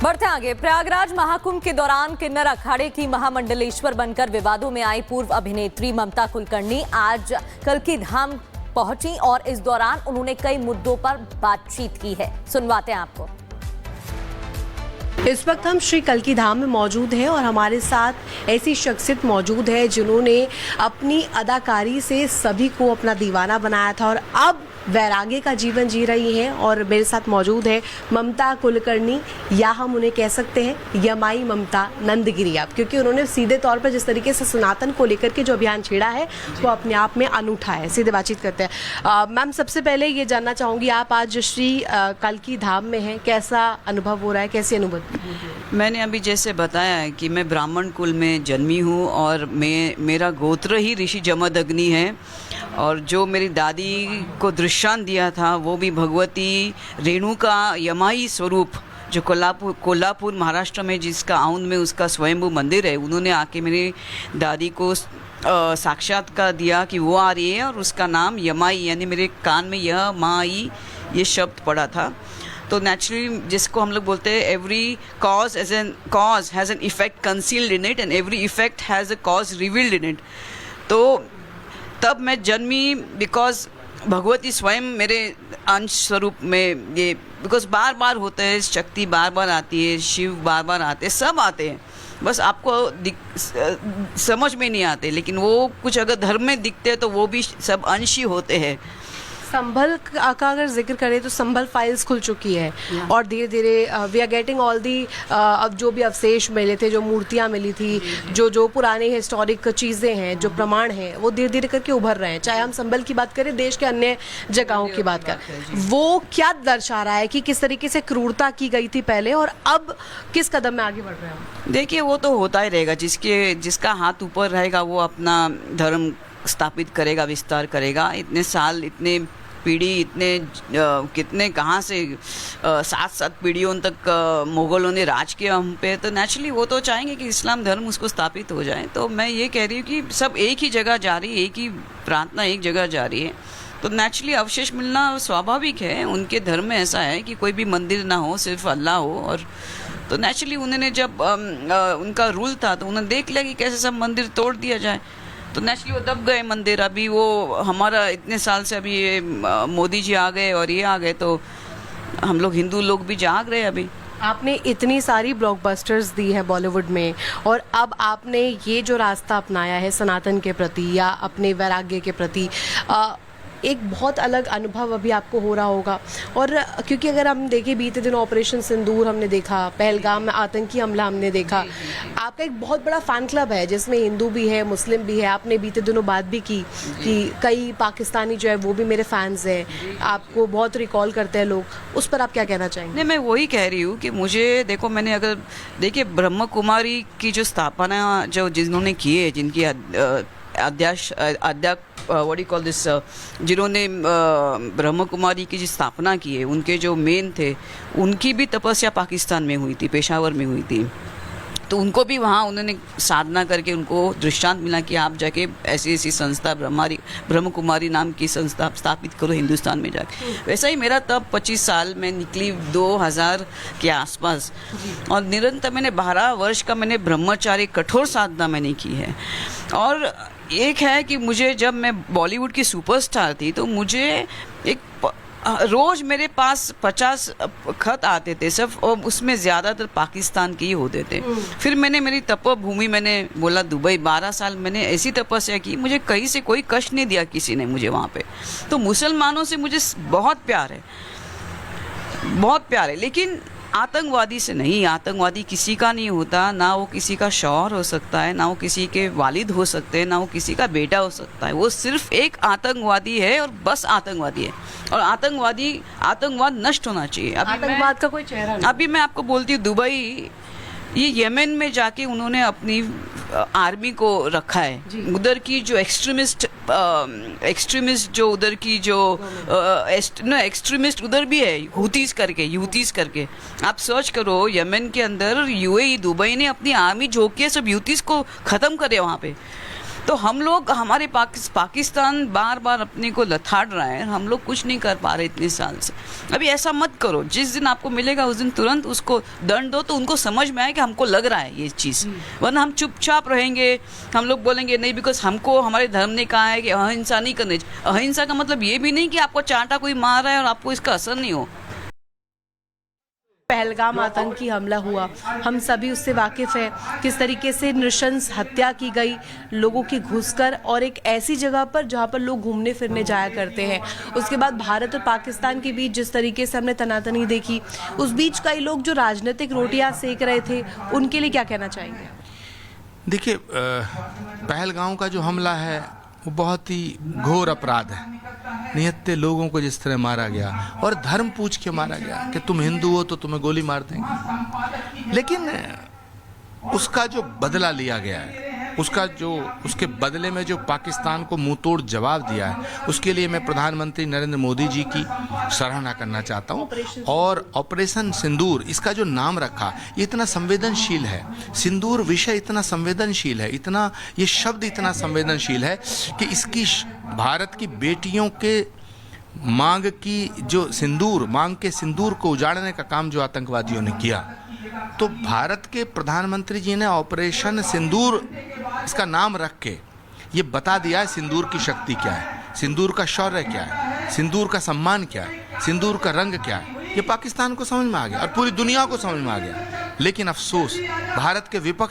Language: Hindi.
बढ़ते आगे। प्रयागराज महाकुंभ के दौरान किन्नर अखाड़े की महामंडलेश्वर बनकर विवादों में आई पूर्व अभिनेत्री ममता कुलकर्णी आज कल्की धाम पहुंची और इस दौरान उन्होंने कई मुद्दों पर बातचीत की है। सुनवाते हैं आपको। इस वक्त हम श्री कल्की धाम में मौजूद हैं और हमारे साथ ऐसी शख्सियत मौजूद है जिन्होंने अपनी अदाकारी से सभी को अपना दीवाना बनाया था और अब वैराग्य का जीवन जी रही हैं। और मेरे साथ मौजूद है ममता कुलकर्णी, या हम उन्हें कह सकते हैं यमाई ममता नंदगिरी आप, क्योंकि उन्होंने सीधे तौर पर जिस तरीके से सनातन को लेकर के जो अभियान छेड़ा है वो अपने आप में अनूठा है। सीधे बातचीत करते हैं। मैम, सबसे पहले ये जानना चाहूँगी, आप आज श्री कल्की धाम में हैं, कैसा अनुभव हो रहा है, कैसी अनुभूति? मैंने अभी जैसे बताया है कि मैं ब्राह्मण कुल में जन्मी हूँ और मेरा गोत्र ही ऋषि जमदग्नि है और जो मेरी दादी को दृष्टांत दिया था वो भी भगवती रेणुका यमाई स्वरूप जो कोल्हापुर महाराष्ट्र में जिसका आउन में उसका स्वयंभू मंदिर है, उन्होंने आके मेरी दादी को साक्षात्कार दिया कि वो आ रही है और उसका नाम यमाई, यानी मेरे कान में यह माई ये शब्द पड़ा था। तो नेचुरली जिसको हम लोग बोलते हैं every cause has an effect concealed in it and every effect has a cause revealed in it. तो तब मैं जन्मी बिकॉज भगवती स्वयं मेरे अंश स्वरूप में ये, बिकॉज बार बार होते हैं, शक्ति बार बार आती है, शिव बार बार आते हैं, सब आते हैं, बस आपको समझ में नहीं आते, लेकिन वो कुछ अगर धर्म में दिखते हैं तो वो भी सब अंश ही होते हैं। संभल का अगर जिक्र करें तो संभल फाइल्स खुल चुकी है और धीरे धीरे we are getting all the, अब जो भी अवशेष मिले थे, जो मूर्तियां मिली थी, जो पुराने हिस्टोरिक चीज़ें हैं, जो प्रमाण हैं, वो धीरे धीरे करके उभर रहे हैं। चाहे हम संभल की बात करें, देश के अन्य जगहों की बात करें, वो क्या दर्शा रहा है कि किस तरीके से क्रूरता की गई थी पहले और अब किस कदम में आगे बढ़ रहे हैं? देखिए, वो तो होता ही रहेगा, जिसका हाथ ऊपर रहेगा वो अपना धर्म स्थापित करेगा, विस्तार करेगा। इतने साल, इतने पीढ़ी, इतने कितने कहाँ से 7 पीढ़ियों तक मुग़लों ने राज किया हम पे, तो नेचुरली वो तो चाहेंगे कि इस्लाम धर्म उसको स्थापित हो जाए। तो मैं ये कह रही हूँ कि सब एक ही जगह जा रही है, एक ही प्रार्थना एक जगह जा रही है, तो नेचुरली अवशेष मिलना स्वाभाविक है। उनके धर्म में ऐसा है कि कोई भी मंदिर ना हो, सिर्फ अल्लाह हो। और तो नेचुरली उन्होंने जब उनका रूल था तो उन्होंने देख लिया कि कैसे सब मंदिर तोड़ दिया जाए, तो नेचुरली वो दब गए मंदिर। अभी वो हमारा इतने साल से अभी ये मोदी जी आ गए और ये आ गए, तो हम लोग हिंदू लोग भी जाग रहे हैं। अभी आपने इतनी सारी ब्लॉकबस्टर्स दी है बॉलीवुड में और अब आपने ये जो रास्ता अपनाया है सनातन के प्रति या अपने वैराग्य के प्रति, एक बहुत अलग अनुभव अभी आपको हो रहा होगा। और क्योंकि अगर हम देखें, बीते दिन ऑपरेशन सिंदूर हमने देखा, पहलगाम में आतंकी हमला हमने देखा, आपका एक बहुत बड़ा फ़ैन क्लब है जिसमें हिंदू भी है, मुस्लिम भी है। आपने बीते दिनों बात भी की कि कई पाकिस्तानी जो है वो भी मेरे फैंस हैं, आपको बहुत रिकॉल करते हैं लोग, उस पर आप क्या कहना चाहेंगे? नहीं, मैं वही कह रही हूँ कि मुझे देखो, मैंने अगर देखिए ब्रह्म कुमारी की जो स्थापना जो जिन्होंने की है, जिनकी व्हाट यू कॉल दिस, जिन्होंने ब्रह्म कुमारी की जो स्थापना की है, उनके जो मेन थे, उनकी भी तपस्या पाकिस्तान में हुई थी, पेशावर में हुई थी। तो उनको भी वहाँ उन्होंने साधना करके उनको दृष्टांत मिला कि आप जाके ऐसी ऐसी संस्था ब्रह्म कुमारी नाम की संस्था स्थापित करो हिंदुस्तान में जाके। वैसा ही मेरा तब 25 साल में निकली 2000 के आसपास, और निरंतर मैंने 12 वर्ष का मैंने ब्रह्मचारी कठोर साधना मैंने की है। और एक है कि मुझे, जब मैं बॉलीवुड की सुपरस्टार थी, तो मुझे एक रोज़ मेरे पास 50 खत आते थे सब, और उसमें ज़्यादातर पाकिस्तान के ही होते थे। फिर मैंने मेरी तपोभूमि, मैंने बोला दुबई, 12 साल मैंने ऐसी तपस्या की, मुझे कहीं से कोई कष्ट नहीं दिया किसी ने मुझे वहाँ पे। तो मुसलमानों से मुझे बहुत प्यार है, बहुत प्यार है, लेकिन आतंकवादी से नहीं। आतंकवादी किसी का नहीं होता, ना वो किसी का शौहर हो सकता है, ना वो किसी के वालिद हो सकते हैं, ना वो किसी का बेटा हो सकता है। वो सिर्फ एक आतंकवादी है और बस आतंकवादी है, और आतंकवाद नष्ट होना चाहिए। आतंकवाद का कोई चेहरा नहीं। अभी मैं आपको बोलती हूँ, दुबई, ये येमेन में जाके उन्होंने अपनी आर्मी को रखा है। उधर की जो एक्सट्रीमिस्ट जो उधर की जो एक्सट्रीमिस्ट उधर भी है, यूथीज करके आप सर्च करो, येमेन के अंदर यूएई, दुबई ने अपनी आर्मी झोंक के सब यूथीज को ख़त्म करे वहाँ पे। तो तो हम लोग हमारे पाकिस्तान बार बार अपने को लथाड़ रहा है, हम लोग कुछ नहीं कर पा रहे इतने साल से। अभी ऐसा मत करो, जिस दिन आपको मिलेगा उस दिन तुरंत उसको दंड दो, तो उनको समझ में आए कि हमको लग रहा है ये चीज़। वरना हम चुपचाप रहेंगे, हम लोग बोलेंगे नहीं बिकॉज हमको हमारे धर्म ने कहा है कि अहिंसा नहीं करनी चाहिए। अहिंसा का मतलब ये भी नहीं कि आपको चांटा कोई मार रहा है और आपको इसका असर नहीं हो। पहलगाम आतंकी हमला हुआ, हम सभी उससे वाकिफ हैं, किस तरीके से नृशंस हत्या की गई लोगों की घुसकर, और एक ऐसी जगह पर जहां पर लोग घूमने फिरने जाया करते हैं। उसके बाद भारत और पाकिस्तान के बीच जिस तरीके से हमने तनातनी देखी, उस बीच कई लोग जो राजनीतिक रोटियां सेक रहे थे, उनके लिए क्या कहना चाहेंगे? देखिए, पहलगाम का जो हमला है वो बहुत ही घोर अपराध है। निहत्थे लोगों को जिस तरह मारा गया, और धर्म पूछ के मारा गया कि तुम हिंदू हो तो तुम्हें गोली मार देंगे। लेकिन उसका जो बदला लिया गया है, उसके बदले में जो पाकिस्तान को मुंह तोड़ जवाब दिया है, उसके लिए मैं प्रधानमंत्री नरेंद्र मोदी जी की सराहना करना चाहता हूँ। और ऑपरेशन सिंदूर, इसका जो नाम रखा, ये इतना संवेदनशील है। सिंदूर विषय इतना संवेदनशील है, ये शब्द इतना संवेदनशील है कि इसकी भारत की बेटियों के मांग के सिंदूर को उजाड़ने का काम जो आतंकवादियों ने किया, तो भारत के प्रधानमंत्री जी ने ऑपरेशन सिंदूर इसका नाम रख के ये बता दिया है सिंदूर की शक्ति क्या है, सिंदूर का शौर्य क्या है, सिंदूर का सम्मान क्या है, सिंदूर का रंग क्या है। ये पाकिस्तान को समझ में आ गया और पूरी दुनिया को समझ में आ गया। लेकिन अफसोस, भारत के विपक्ष